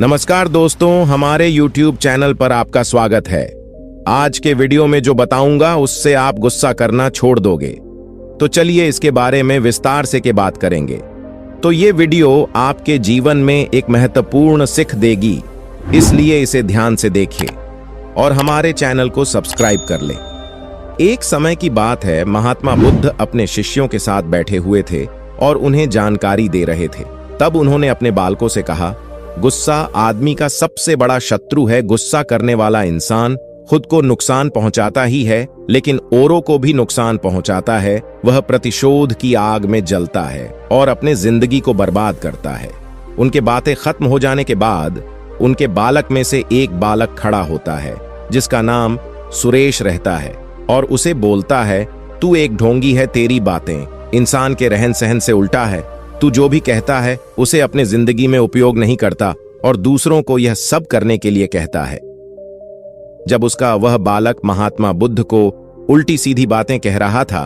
नमस्कार दोस्तों, हमारे YouTube चैनल पर आपका स्वागत है। आज के वीडियो में जो बताऊंगा उससे आप गुस्सा करना छोड़ दोगे। तो चलिए इसके बारे में विस्तार से के बात करेंगे। तो ये वीडियो आपके जीवन में एक महत्वपूर्ण सीख देगी, इसलिए इसे ध्यान से देखिए और हमारे चैनल को सब्सक्राइब कर लें। एक समय की बात है, महात्मा बुद्ध अपने शिष्यों के साथ बैठे हुए थे और उन्हें जानकारी दे रहे थे। तब उन्होंने अपने बालकों से कहा, गुस्सा आदमी का सबसे बड़ा शत्रु है। गुस्सा करने वाला इंसान खुद को नुकसान पहुंचाता ही है, लेकिन औरों को भी नुकसान पहुंचाता है। वह प्रतिशोध की आग में जलता है और अपने जिंदगी को बर्बाद करता है। उनके बातें खत्म हो जाने के बाद उनके बालक में से एक बालक खड़ा होता है, जिसका नाम सुरेश रहता है, और उसे बोलता है, तू एक ढोंगी है, तेरी बातें इंसान के रहन सहन से उल्टा है। तू जो भी कहता है उसे अपने जिंदगी में उपयोग नहीं करता और दूसरों को यह सब करने के लिए कहता है। जब उसका वह बालक महात्मा बुद्ध को उल्टी सीधी बातें कह रहा था,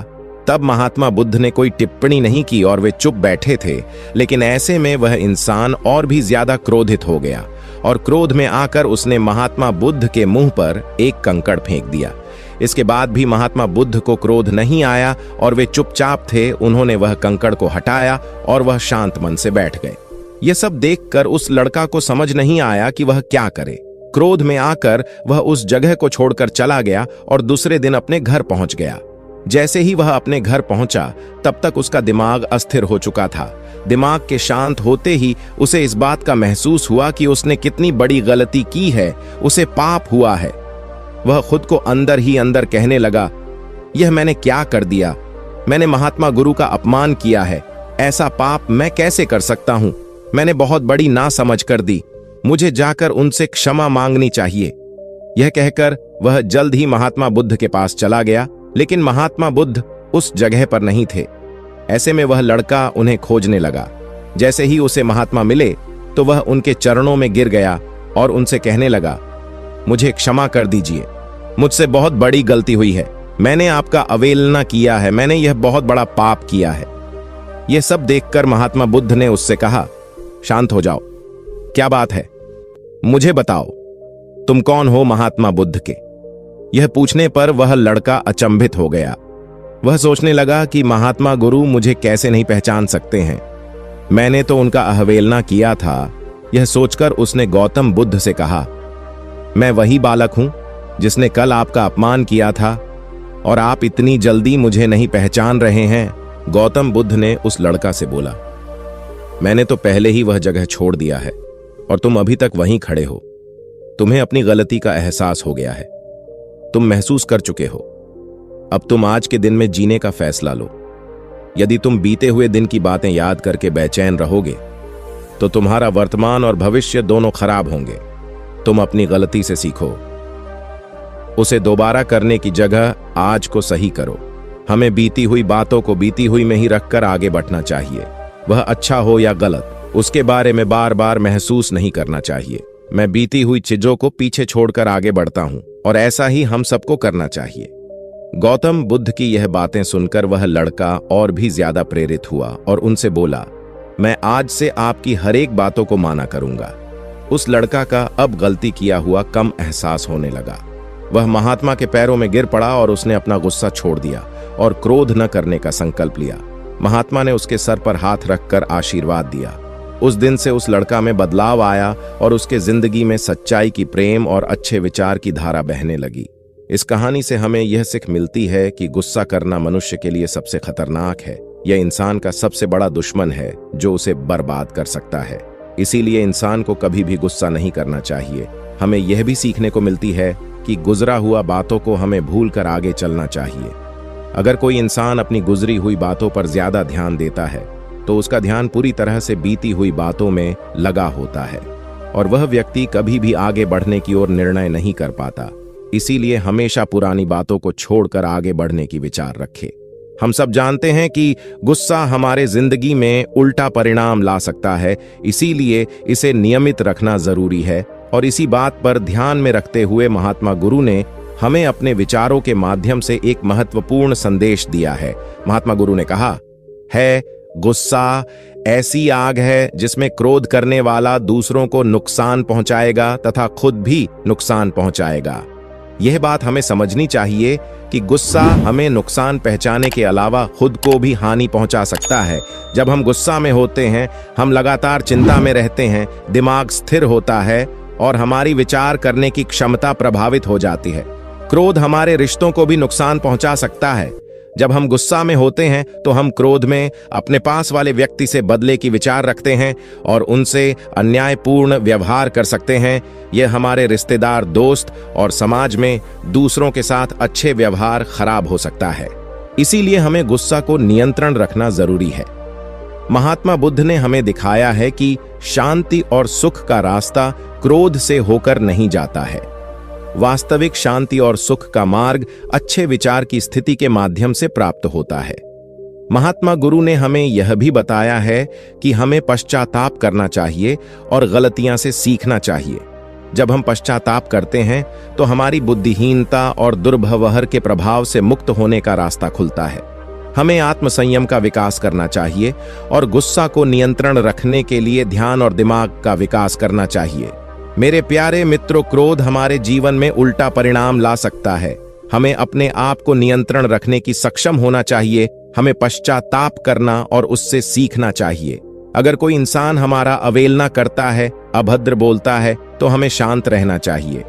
तब महात्मा बुद्ध ने कोई टिप्पणी नहीं की और वे चुप बैठे थे। लेकिन ऐसे में वह इंसान और भी ज्यादा क्रोधित हो गया और क्रोध में आकर उसने महात्मा बुद्ध के मुंह पर एक कंकड़ फेंक दिया। इसके बाद भी महात्मा बुद्ध को क्रोध नहीं आया और वे चुपचाप थे। उन्होंने वह कंकड़ को हटाया और वह शांत मन से बैठ गए। यह सब देखकर उस लड़का को समझ नहीं आया कि वह क्या करे। क्रोध में आकर वह उस जगह को छोड़कर चला गया और दूसरे दिन अपने घर पहुंच गया। जैसे ही वह अपने घर पहुंचा, तब तक उसका दिमाग अस्थिर हो चुका था। दिमाग के शांत होते ही उसे इस बात का महसूस हुआ कि उसने कितनी बड़ी गलती की है, उसे पाप हुआ है। वह खुद को अंदर ही अंदर कहने लगा, यह मैंने क्या कर दिया? मैंने महात्मा गुरु का अपमान किया है। ऐसा पाप मैं कैसे कर सकता हूं? मैंने बहुत बड़ी नासमझ कर दी। मुझे जाकर उनसे क्षमा मांगनी चाहिए। यह कहकर वह जल्द ही महात्मा बुद्ध के पास चला गया, लेकिन महात्मा बुद्ध उस जगह पर नहीं थे। ऐसे में वह लड़का उन्हें खोजने लगा। जैसे ही उसे महात्मा मिले तो वह उनके चरणों में गिर गया और उनसे कहने लगा, मुझे क्षमा कर दीजिए, मुझसे बहुत बड़ी गलती हुई है। मैंने आपका अवहेलना किया है, मैंने यह बहुत बड़ा पाप किया है। यह सब देखकर महात्मा बुद्ध ने उससे कहा, शांत हो जाओ, क्या बात है, मुझे बताओ, तुम कौन हो महात्मा बुद्ध के? यह पूछने पर वह लड़का अचंभित हो गया। वह सोचने लगा कि महात्मा गुरु मुझे कैसे नहीं पहचान सकते हैं, मैंने तो उनका अवहेलना किया था। यह सोचकर उसने गौतम बुद्ध से कहा, मैं वही बालक हूं जिसने कल आपका अपमान किया था और आप इतनी जल्दी मुझे नहीं पहचान रहे हैं। गौतम बुद्ध ने उस लड़का से बोला, मैंने तो पहले ही वह जगह छोड़ दिया है और तुम अभी तक वहीं खड़े हो। तुम्हें अपनी गलती का एहसास हो गया है, तुम महसूस कर चुके हो। अब तुम आज के दिन में जीने का फैसला लो। यदि तुम बीते हुए दिन की बातें याद करके बेचैन रहोगे तो तुम्हारा वर्तमान और भविष्य दोनों खराब होंगे। तुम अपनी गलती से सीखो, उसे दोबारा करने की जगह आज को सही करो। हमें बीती हुई बातों को बीती हुई में ही रखकर आगे बढ़ना चाहिए। वह अच्छा हो या गलत, उसके बारे में बार बार महसूस नहीं करना चाहिए। मैं बीती हुई चीजों को पीछे छोड़कर आगे बढ़ता हूं और ऐसा ही हम सबको करना चाहिए। गौतम बुद्ध की यह बातें सुनकर वह लड़का और भी ज्यादा प्रेरित हुआ और उनसे बोला, मैं आज से आपकी हर एक बातों को माना करूंगा। उस लड़का का अब गलती किया हुआ कम एहसास होने लगा। वह महात्मा के पैरों में गिर पड़ा और उसने अपना गुस्सा छोड़ दिया और क्रोध न करने का संकल्प लिया। महात्मा ने उसके सर पर हाथ रखकर आशीर्वाद दिया। उस दिन से उस लड़का में बदलाव आया और उसके जिंदगी में सच्चाई की, प्रेम और अच्छे विचार की धारा बहने लगी। इस कहानी से हमें यह सीख मिलती है कि गुस्सा करना मनुष्य के लिए सबसे खतरनाक है। यह इंसान का सबसे बड़ा दुश्मन है जो उसे बर्बाद कर सकता है। इसीलिए इंसान को कभी भी गुस्सा नहीं करना चाहिए। हमें यह भी सीखने को मिलती है कि गुजरा हुआ बातों को हमें भूलकर आगे चलना चाहिए। अगर कोई इंसान अपनी गुजरी हुई बातों पर ज्यादा ध्यान देता है तो उसका ध्यान पूरी तरह से बीती हुई बातों में लगा होता है और वह व्यक्ति कभी भी आगे बढ़ने की ओर निर्णय नहीं कर पाता। इसीलिए हमेशा पुरानी बातों को छोड़कर आगे बढ़ने की विचार रखें। हम सब जानते हैं कि गुस्सा हमारे जिंदगी में उल्टा परिणाम ला सकता है, इसीलिए इसे नियमित रखना जरूरी है। और इसी बात पर ध्यान में रखते हुए महात्मा गुरु ने हमें अपने विचारों के माध्यम से एक महत्वपूर्ण संदेश दिया है। महात्मा गुरु ने कहा है, गुस्सा ऐसी आग है जिसमें क्रोध करने वाला दूसरों को नुकसान पहुंचाएगा तथा खुद भी नुकसान पहुंचाएगा। यह बात हमें समझनी चाहिए कि गुस्सा हमें नुकसान पहुंचाने के अलावा खुद को भी हानि पहुंचा सकता है। जब हम गुस्सा में होते हैं, हम लगातार चिंता में रहते हैं, दिमाग स्थिर होता है और हमारी विचार करने की क्षमता प्रभावित हो जाती है। क्रोध हमारे रिश्तों को भी नुकसान पहुंचा सकता है। जब हम गुस्सा में होते हैं तो हम क्रोध में अपने पास वाले व्यक्ति से बदले की विचार रखते हैं और उनसे अन्यायपूर्ण व्यवहार कर सकते हैं। यह हमारे रिश्तेदार, दोस्त और समाज में दूसरों के साथ अच्छे व्यवहार खराब हो सकता है। इसीलिए हमें गुस्सा को नियंत्रण रखना जरूरी है। महात्मा बुद्ध ने हमें दिखाया है कि शांति और सुख का रास्ता क्रोध से होकर नहीं जाता है। वास्तविक शांति और सुख का मार्ग अच्छे विचार की स्थिति के माध्यम से प्राप्त होता है। महात्मा गुरु ने हमें यह भी बताया है कि हमें पश्चाताप करना चाहिए और गलतियां से सीखना चाहिए। जब हम पश्चाताप करते हैं तो हमारी बुद्धिहीनता और दुर्व्यवहार के प्रभाव से मुक्त होने का रास्ता खुलता है। हमें आत्मसंयम का विकास करना चाहिए और गुस्सा को नियंत्रण रखने के लिए ध्यान और दिमाग का विकास करना चाहिए। मेरे प्यारे मित्रों, क्रोध हमारे जीवन में उल्टा परिणाम ला सकता है। हमें अपने आप को नियंत्रण रखने की सक्षम होना चाहिए। हमें पश्चाताप करना और उससे सीखना चाहिए। अगर कोई इंसान हमारा अवहेलना करता है, अभद्र बोलता है, तो हमें शांत रहना चाहिए।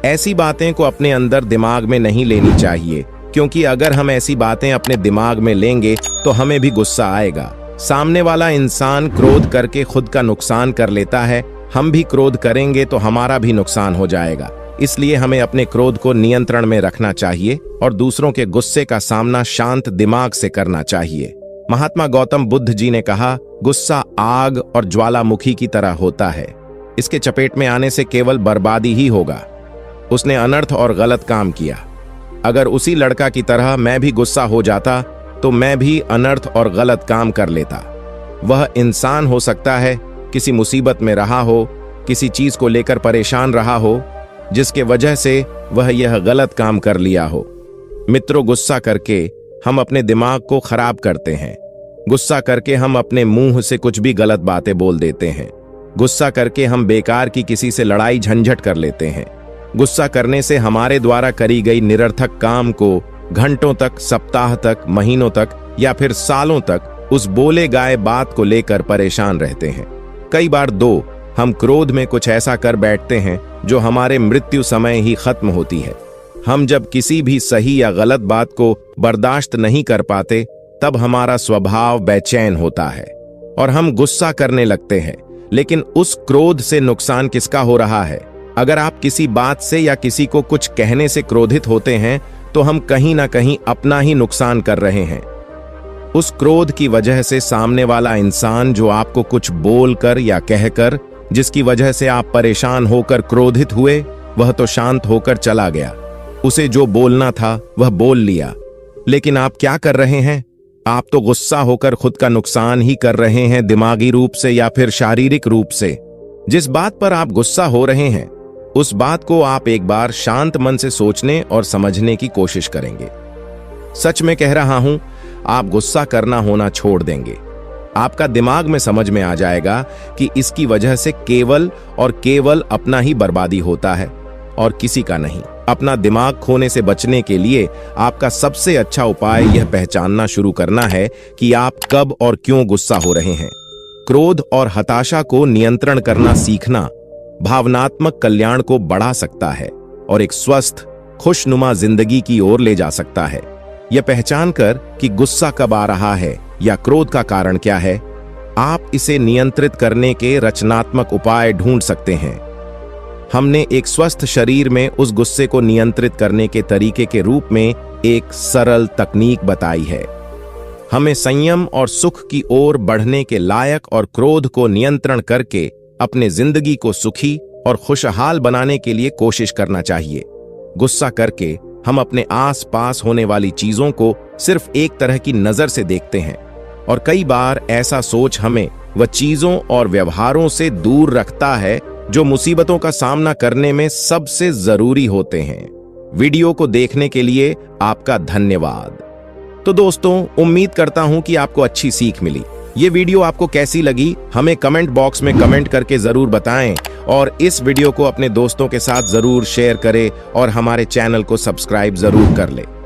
ऐसी बातें को अपने अंदर दिमाग में नहीं लेनी चाहिए, क्योंकि अगर हम ऐसी बातें अपने दिमाग में लेंगे तो हमें भी गुस्सा आएगा। सामने वाला इंसान क्रोध करके खुद का नुकसान कर लेता है, हम भी क्रोध करेंगे तो हमारा भी नुकसान हो जाएगा। इसलिए हमें अपने क्रोध को नियंत्रण में रखना चाहिए और दूसरों के गुस्से का सामना शांत दिमाग से करना चाहिए। महात्मा गौतम बुद्ध जी ने कहा, गुस्सा आग और ज्वालामुखी की तरह होता है। इसके चपेट में आने से केवल बर्बादी ही होगा। उसने अनर्थ और गलत काम किया। अगर उसी लड़का की तरह मैं भी गुस्सा हो जाता तो मैं भी अनर्थ और गलत काम कर लेता। वह इंसान हो सकता है किसी मुसीबत में रहा हो, किसी चीज को लेकर परेशान रहा हो, जिसके वजह से वह यह गलत काम कर लिया हो। मित्रों, गुस्सा करके हम अपने दिमाग को खराब करते हैं। गुस्सा करके हम अपने मुंह से कुछ भी गलत बातें बोल देते हैं। गुस्सा करके हम बेकार की किसी से लड़ाई झंझट कर लेते हैं। गुस्सा करने से हमारे द्वारा करी गई निरर्थक काम को घंटों तक, सप्ताह तक, महीनों तक या फिर सालों तक उस बोले गाए बात को लेकर परेशान रहते हैं। कई बार हम क्रोध में कुछ ऐसा कर बैठते हैं जो हमारे मृत्यु समय ही खत्म होती है। हम जब किसी भी सही या गलत बात को बर्दाश्त नहीं कर पाते, तब हमारा स्वभाव बेचैन होता है और हम गुस्सा करने लगते हैं। लेकिन उस क्रोध से नुकसान किसका हो रहा है? अगर आप किसी बात से या किसी को कुछ कहने से क्रोधित होते हैं तो हम कहीं ना कहीं अपना ही नुकसान कर रहे हैं। उस क्रोध की वजह से सामने वाला इंसान जो आपको कुछ बोलकर या कहकर, जिसकी वजह से आप परेशान होकर क्रोधित हुए, वह तो शांत होकर चला गया। उसे जो बोलना था वह बोल लिया। लेकिन आप क्या कर रहे हैं? आप तो गुस्सा होकर खुद का नुकसान ही कर रहे हैं, दिमागी रूप से या फिर शारीरिक रूप से। जिस बात पर आप गुस्सा हो रहे हैं, उस बात को आप एक बार शांत मन से सोचने और समझने की कोशिश करेंगे। सच में कह रहा हूं, आप गुस्सा करना होना छोड़ देंगे। आपका दिमाग में समझ में आ जाएगा कि इसकी वजह से केवल और केवल अपना ही बर्बादी होता है और किसी का नहीं। अपना दिमाग खोने से बचने के लिए आपका सबसे अच्छा उपाय यह पहचानना शुरू करना है कि आप कब और क्यों गुस्सा हो रहे हैं। क्रोध और हताशा को नियंत्रण करना सीखना भावनात्मक कल्याण को बढ़ा सकता है और एक स्वस्थ, खुशनुमा जिंदगी की ओर ले जा सकता है। यह पहचान कर कि गुस्सा कब आ रहा है या क्रोध का कारण क्या है, आप इसे नियंत्रित करने के रचनात्मक उपाय ढूंढ सकते हैं। हमने एक स्वस्थ शरीर में उस गुस्से को नियंत्रित करने के तरीके के रूप में एक सरल तकनीक बताई है। हमें संयम और सुख की ओर बढ़ने के लायक और क्रोध को नियंत्रण करके अपने जिंदगी को सुखी और खुशहाल बनाने के लिए कोशिश करना चाहिए। गुस्सा करके हम अपने आसपास होने वाली चीजों को सिर्फ एक तरह की नजर से देखते हैं और कई बार ऐसा सोच हमें वह चीजों और व्यवहारों से दूर रखता है जो मुसीबतों का सामना करने में सबसे जरूरी होते हैं। वीडियो को देखने के लिए आपका धन्यवाद। तो दोस्तों, उम्मीद करता हूं कि आपको अच्छी सीख मिली। ये वीडियो आपको कैसी लगी हमें कमेंट बॉक्स में कमेंट करके जरूर बताएं और इस वीडियो को अपने दोस्तों के साथ जरूर शेयर करें और हमारे चैनल को सब्सक्राइब जरूर कर लें।